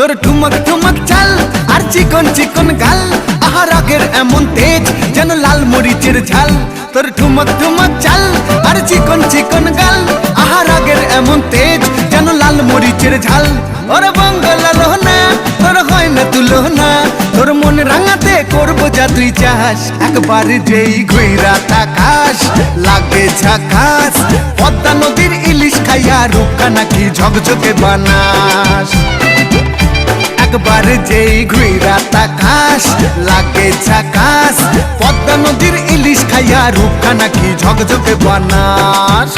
তোর ঠুমক ঠুমক চাল আর চিকন চিকন গাল, আহা রাগের এমন তেজ যেন লাল মরিচের ঝাল। তোর ঠুমক ঠুমক চাল আর চিকন চিকন গাল, আহা রাগের এমন তেজ যেন লাল মরিচের ঝাল। ওরে বঙ্গলা লোহনা তোর হয় না তুলনা, তোর মন রাঙাতে করবো যা তুই চাস। একবার যেই ঘুইরা তাকাস লাগে ঝাকাস, পদ্মা নদীর ইলিশ খাইয়া রূপকা নাকি ঝকঝকে বানাস। একবার যেই ঘুইরা তাকাস লাগে ঝাকাস, পদ্মা নদীর ইলিশ খাইয়া রূপকা নাকি ঝকঝকে বানাস।